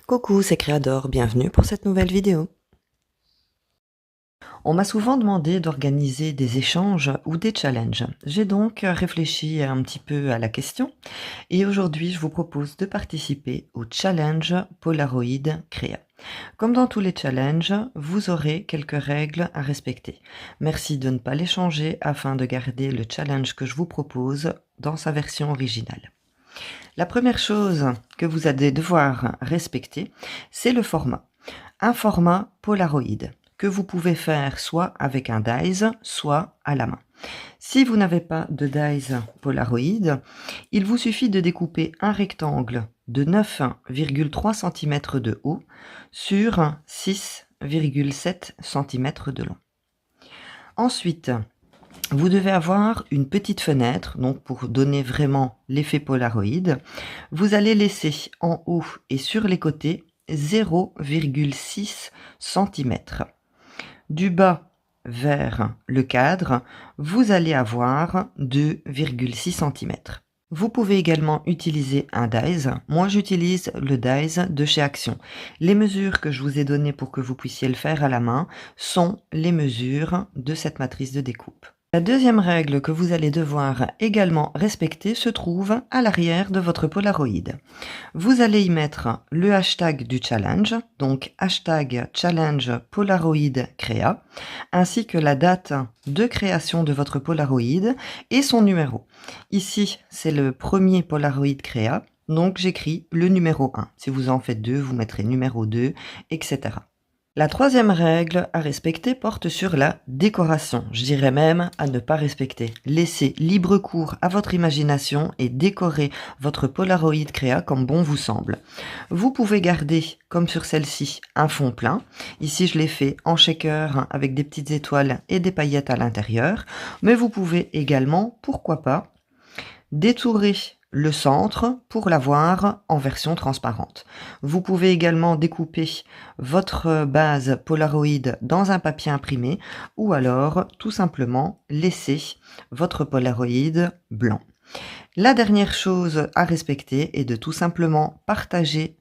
Coucou, c'est Créador, bienvenue pour cette nouvelle vidéo. On m'a souvent demandé d'organiser des échanges ou des challenges. J'ai donc réfléchi un petit peu à la question et aujourd'hui je vous propose de participer au challenge Polaroid Créa. Comme dans tous les challenges, vous aurez quelques règles à respecter. Merci de ne pas les changer afin de garder le challenge que je vous propose dans sa version originale. La première chose que vous allez devoir respecter, c'est le format. Un format Polaroid que vous pouvez faire soit avec un dies, soit à la main. Si vous n'avez pas de dies Polaroid, il vous suffit de découper un rectangle de 9,3 cm de haut sur 6,7 cm de long. Ensuite, vous devez avoir une petite fenêtre, donc pour donner vraiment l'effet Polaroid. Vous allez laisser en haut et sur les côtés 0,6 cm. Du bas vers le cadre, vous allez avoir 2,6 cm. Vous pouvez également utiliser un dies. Moi, j'utilise le dies de chez Action. Les mesures que je vous ai données pour que vous puissiez le faire à la main sont les mesures de cette matrice de découpe. La deuxième règle que vous allez devoir également respecter se trouve à l'arrière de votre Polaroid. Vous allez y mettre le hashtag du challenge, donc hashtag challenge Polaroid Créa, ainsi que la date de création de votre Polaroid et son numéro. Ici, c'est le premier Polaroid Créa, donc j'écris le numéro 1. Si vous en faites 2, vous mettrez numéro 2, etc. La troisième règle à respecter porte sur la décoration, je dirais même à ne pas respecter. Laissez libre cours à votre imagination et décorez votre Polaroid Créa comme bon vous semble. Vous pouvez garder, comme sur celle-ci, un fond plein. Ici, je l'ai fait en shaker avec des petites étoiles et des paillettes à l'intérieur. Mais vous pouvez également, pourquoi pas, détourer le centre pour l'avoir en version transparente. Vous pouvez également découper votre base Polaroid dans un papier imprimé ou alors tout simplement laisser votre Polaroid blanc. La dernière chose à respecter est de tout simplement partager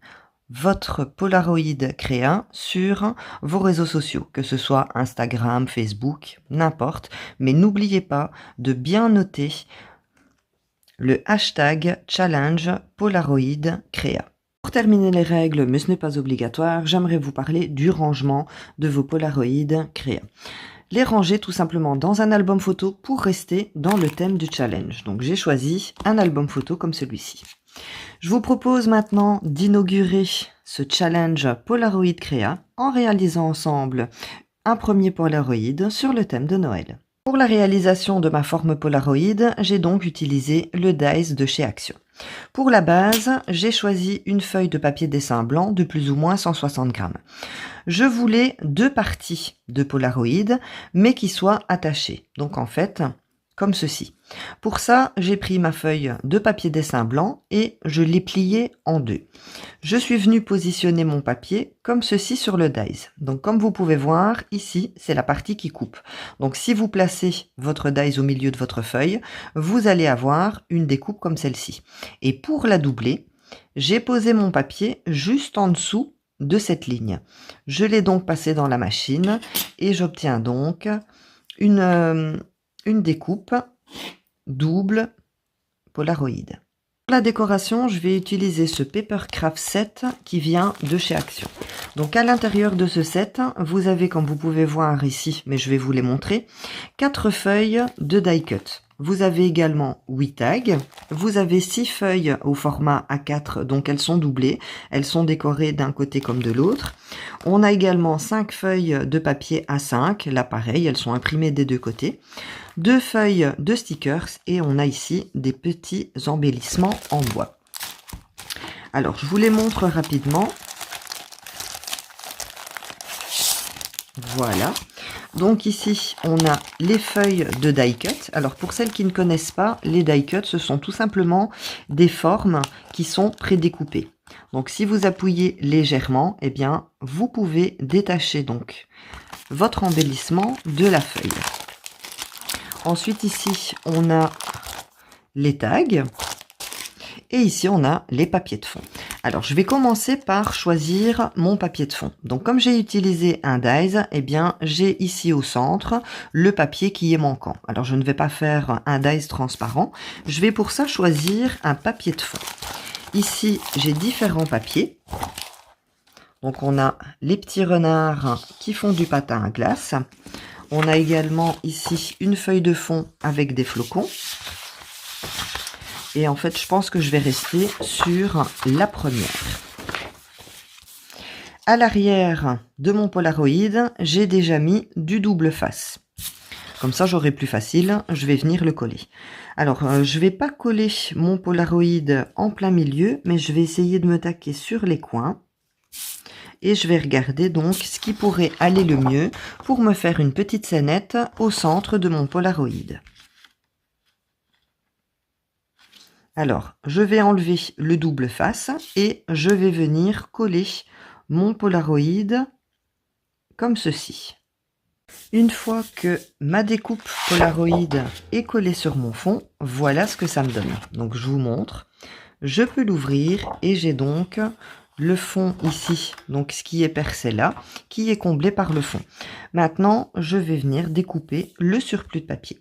votre Polaroid Créa sur vos réseaux sociaux, que ce soit Instagram, Facebook, n'importe, mais n'oubliez pas de bien noter le hashtag challenge Polaroid Créa. Pour terminer les règles, mais ce n'est pas obligatoire, j'aimerais vous parler du rangement de vos Polaroid Créa. Les ranger tout simplement dans un album photo pour rester dans le thème du challenge. Donc j'ai choisi un album photo comme celui-ci. Je vous propose maintenant d'inaugurer ce challenge Polaroid Créa en réalisant ensemble un premier Polaroid sur le thème de Noël. Pour la réalisation de ma forme Polaroid, j'ai donc utilisé le dies de chez Action. Pour la base, j'ai choisi une feuille de papier dessin blanc de plus ou moins 160 grammes. Je voulais deux parties de Polaroid, mais qui soient attachées. Donc en fait, comme ceci. Pour ça, j'ai pris ma feuille de papier dessin blanc et je l'ai pliée en deux. Je suis venu positionner mon papier comme ceci sur le dies. Donc comme vous pouvez voir, ici, c'est la partie qui coupe. Donc si vous placez votre dies au milieu de votre feuille, vous allez avoir une découpe comme celle-ci. Et pour la doubler, j'ai posé mon papier juste en dessous de cette ligne. Je l'ai donc passé dans la machine et j'obtiens donc une découpe double Polaroid. Pour la décoration, je vais utiliser ce Papercraft set qui vient de chez Action. Donc à l'intérieur de ce set, vous avez, comme vous pouvez voir ici, mais je vais vous les montrer, 4 feuilles de die cut. Vous avez également 8 tags, vous avez 6 feuilles au format A4, donc elles sont doublées, elles sont décorées d'un côté comme de l'autre. On a également 5 feuilles de papier A5, là pareil, elles sont imprimées des deux côtés. 2 feuilles de stickers et on a ici des petits embellissements en bois. Alors, je vous les montre rapidement. Voilà. Donc ici, on a les feuilles de die cut. Alors pour celles qui ne connaissent pas, les die cut, ce sont tout simplement des formes qui sont prédécoupées. Donc si vous appuyez légèrement, eh bien, vous pouvez détacher donc votre embellissement de la feuille. Ensuite ici, on a les tags. Et ici, on a les papiers de fond. Alors, je vais commencer par choisir mon papier de fond. Donc, comme j'ai utilisé un dies, eh bien, j'ai ici au centre le papier qui est manquant. Alors, je ne vais pas faire un dies transparent. Je vais pour ça choisir un papier de fond. Ici, j'ai différents papiers. Donc, on a les petits renards qui font du patin à glace. On a également ici une feuille de fond avec des flocons. Et en fait, je pense que je vais rester sur la première. À l'arrière de mon Polaroid, j'ai déjà mis du double face. Comme ça, j'aurai plus facile, je vais venir le coller. Alors, je vais pas coller mon Polaroid en plein milieu, mais je vais essayer de me taquer sur les coins. Et je vais regarder donc ce qui pourrait aller le mieux pour me faire une petite scénette au centre de mon Polaroid. Alors, je vais enlever le double face et je vais venir coller mon Polaroid comme ceci. Une fois que ma découpe Polaroid est collée sur mon fond, voilà ce que ça me donne. Donc, je vous montre. Je peux l'ouvrir et j'ai donc le fond ici, donc ce qui est percé là, qui est comblé par le fond. Maintenant, je vais venir découper le surplus de papier.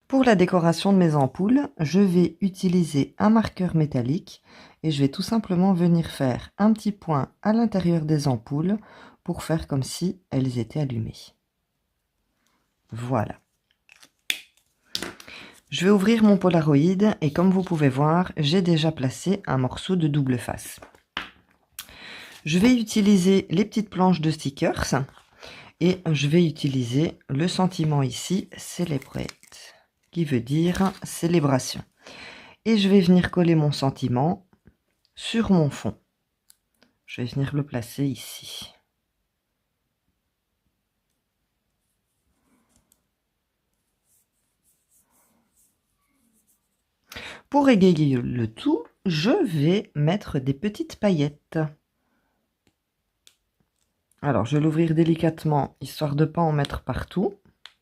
Pour la décoration de mes ampoules, je vais utiliser un marqueur métallique et je vais tout simplement venir faire un petit point à l'intérieur des ampoules pour faire comme si elles étaient allumées. Voilà. Je vais ouvrir mon Polaroid et comme vous pouvez voir, j'ai déjà placé un morceau de double face. Je vais utiliser les petites planches de stickers et je vais utiliser le sentiment ici, Celebrate, qui veut dire célébration. Et je vais venir coller mon sentiment sur mon fond. Je vais venir le placer ici. Pour égayer le tout, je vais mettre des petites paillettes. Alors, je vais l'ouvrir délicatement, histoire de ne pas en mettre partout.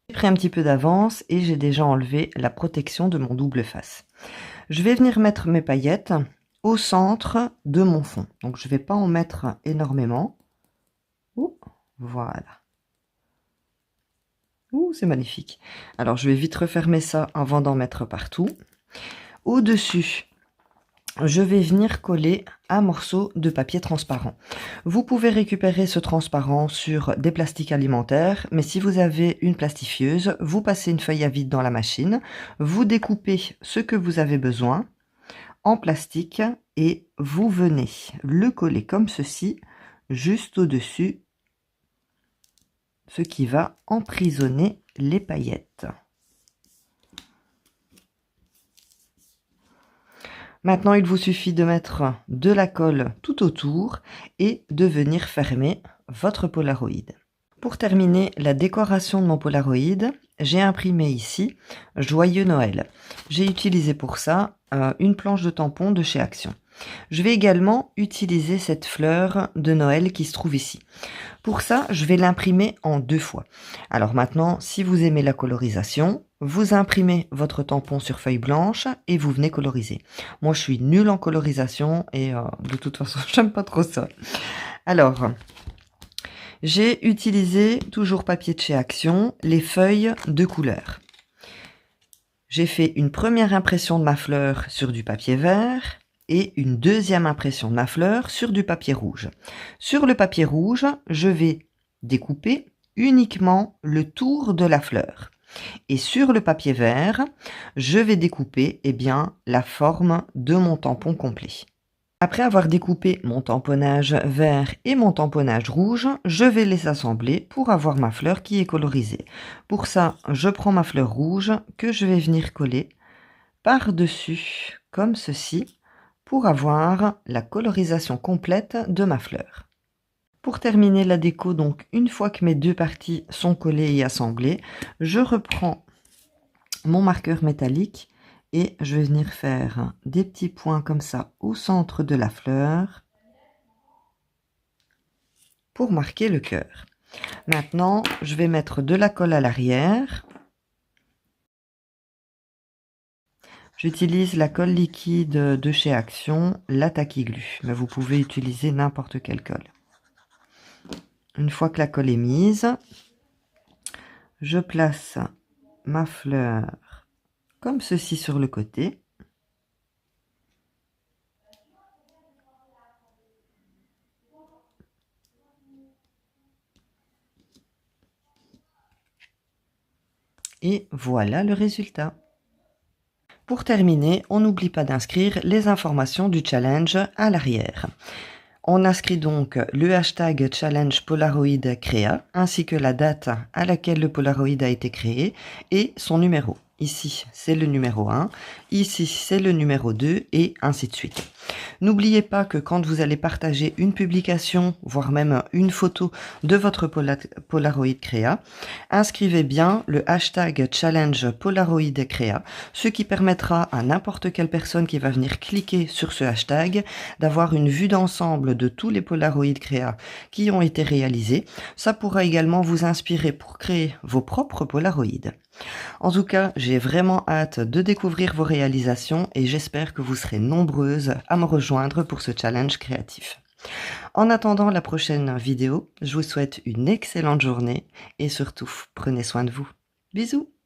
J'ai pris un petit peu d'avance et j'ai déjà enlevé la protection de mon double face. Je vais venir mettre mes paillettes au centre de mon fond. Donc, je ne vais pas en mettre énormément. Ouh, voilà. Ouh, c'est magnifique. Alors, je vais vite refermer ça avant d'en mettre partout. Au-dessus, je vais venir coller un morceau de papier transparent. Vous pouvez récupérer ce transparent sur des plastiques alimentaires, mais si vous avez une plastifieuse, vous passez une feuille à vide dans la machine, vous découpez ce que vous avez besoin en plastique et vous venez le coller comme ceci, juste au-dessus, ce qui va emprisonner les paillettes. Maintenant, il vous suffit de mettre de la colle tout autour et de venir fermer votre Polaroid. Pour terminer la décoration de mon Polaroid, j'ai imprimé ici Joyeux Noël. J'ai utilisé pour ça une planche de tampon de chez Action. Je vais également utiliser cette fleur de Noël qui se trouve ici. Pour ça, je vais l'imprimer en 2 fois. Alors maintenant, si vous aimez la colorisation, vous imprimez votre tampon sur feuille blanche et vous venez coloriser. Moi, je suis nulle en colorisation et de toute façon, j'aime pas trop ça. Alors, j'ai utilisé, toujours papier de chez Action, les feuilles de couleur. J'ai fait une première impression de ma fleur sur du papier vert et une deuxième impression de ma fleur sur du papier rouge. Sur le papier rouge, je vais découper uniquement le tour de la fleur. Et sur le papier vert, je vais découper la forme de mon tampon complet. Après avoir découpé mon tamponnage vert et mon tamponnage rouge, je vais les assembler pour avoir ma fleur qui est colorisée. Pour ça, je prends ma fleur rouge que je vais venir coller par-dessus, comme ceci, pour avoir la colorisation complète de ma fleur. Pour terminer la déco, donc une fois que mes deux parties sont collées et assemblées, je reprends mon marqueur métallique et je vais venir faire des petits points comme ça au centre de la fleur pour marquer le cœur. Maintenant, je vais mettre de la colle à l'arrière J'utilise la colle liquide de chez Action, la Tacky-Glu, mais vous pouvez utiliser n'importe quelle colle. Une fois que la colle est mise, je place ma fleur comme ceci sur le côté. Et voilà le résultat. Pour terminer, on n'oublie pas d'inscrire les informations du challenge à l'arrière. On inscrit donc le hashtag challenge Polaroid créa, ainsi que la date à laquelle le Polaroid a été créé et son numéro. Ici, c'est le numéro 1, ici, c'est le numéro 2 et ainsi de suite. N'oubliez pas que quand vous allez partager une publication, voire même une photo de votre Polaroid créa, inscrivez bien le hashtag challenge Polaroid créa, ce qui permettra à n'importe quelle personne qui va venir cliquer sur ce hashtag d'avoir une vue d'ensemble de tous les Polaroid créa qui ont été réalisés. Ça pourra également vous inspirer pour créer vos propres Polaroid. En tout cas, j'ai vraiment hâte de découvrir vos réalisations et j'espère que vous serez nombreuses à me rejoindre pour ce challenge créatif. En attendant la prochaine vidéo, je vous souhaite une excellente journée et surtout, prenez soin de vous. Bisous!